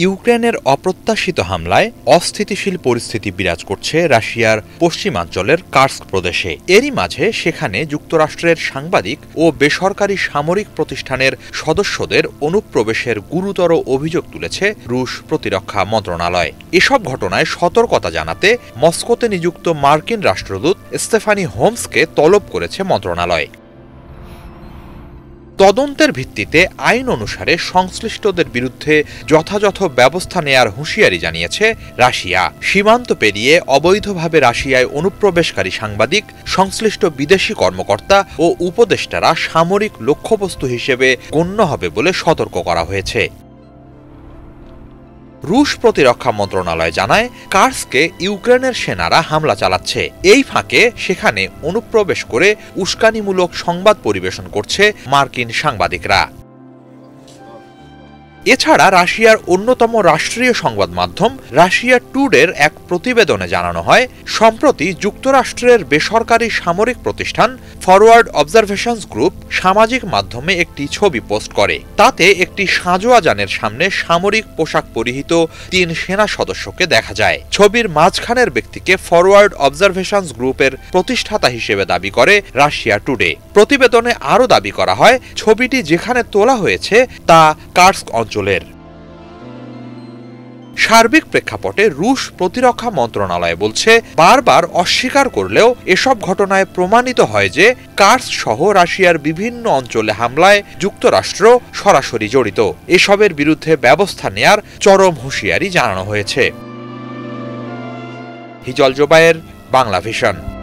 ইউক্রেনের অপ্রত্যাশিত হামলায় অস্থিতিশীল পরিস্থিতি বিরাজ করছে রাশিয়ার পশ্চিমাঞ্চলের কার্স্ক প্রদেশে। এরই মাঝে সেখানে যুক্তরাষ্ট্রের সাংবাদিক ও বেসরকারি সামরিক প্রতিষ্ঠানের সদস্যদের অনুপ্রবেশের গুরুতর অভিযোগ তুলেছে রুশ প্রতিরক্ষা মন্ত্রণালয়। এসব ঘটনায় সতর্কতা জানাতে মস্কোতে নিযুক্ত মার্কিন রাষ্ট্রদূত স্টেফানি হোমসকে তলব করেছে মন্ত্রণালয়। তদন্তের ভিত্তিতে আইন অনুসারে সংশ্লিষ্টদের বিরুদ্ধে যথাযথ ব্যবস্থা নেয়ার হুঁশিয়ারি জানিয়েছে রাশিয়া। সীমান্ত পেরিয়ে অবৈধভাবে রাশিয়ায় অনুপ্রবেশকারী সাংবাদিক, সংশ্লিষ্ট বিদেশি কর্মকর্তা ও উপদেষ্টারা সামরিক লক্ষ্যবস্তু হিসেবে গণ্য হবে বলে সতর্ক করা হয়েছে। রুশ প্রতিরক্ষা মন্ত্রণালয় জানায়, কার্স্কে ইউক্রেনের সেনারা হামলা চালাচ্ছে। এই ফাঁকে সেখানে অনুপ্রবেশ করে উস্কানিমূলক সংবাদ পরিবেশন করছে মার্কিন সাংবাদিকরা। এছাড়া রাশিয়ার অন্যতম রাষ্ট্রীয় সংবাদ মাধ্যম রাশিয়া টুডের এক প্রতিবেদনে জানানো হয়, সম্প্রতি যুক্তরাষ্ট্রের বেসরকারি সামরিক প্রতিষ্ঠান ফরওয়ার্ড অবজারভেশনস গ্রুপ সামাজিক মাধ্যমে একটি ছবি পোস্ট করে। তাতে একটি সাঁজোয়া যানের সামনে সামরিক পোশাক পরিহিত ৩ সেনা সদস্যকে দেখা যায়। ছবির মাঝখানের ব্যক্তিকে ফরওয়ার্ড অবজারভেশনস গ্রুপের প্রতিষ্ঠাতা হিসেবে দাবি করে রাশিয়া টুডে। প্রতিবেদনে আরও দাবি করা হয়, ছবিটি যেখানে তোলা হয়েছে তা কার্স্ক অঞ্চলের। সার্বিক প্রেক্ষাপটে রুশ প্রতিরক্ষা মন্ত্রণালয় বলছে, বারবার অস্বীকার করলেও এসব ঘটনায় প্রমাণিত হয় যে কার্স্ক সহ রাশিয়ার বিভিন্ন অঞ্চলে হামলায় যুক্তরাষ্ট্র সরাসরি জড়িত। এসবের বিরুদ্ধে ব্যবস্থা নেয়ার চরম হুঁশিয়ারি জানানো হয়েছে। হিজল জোবায়ের, বাংলা ভিশন।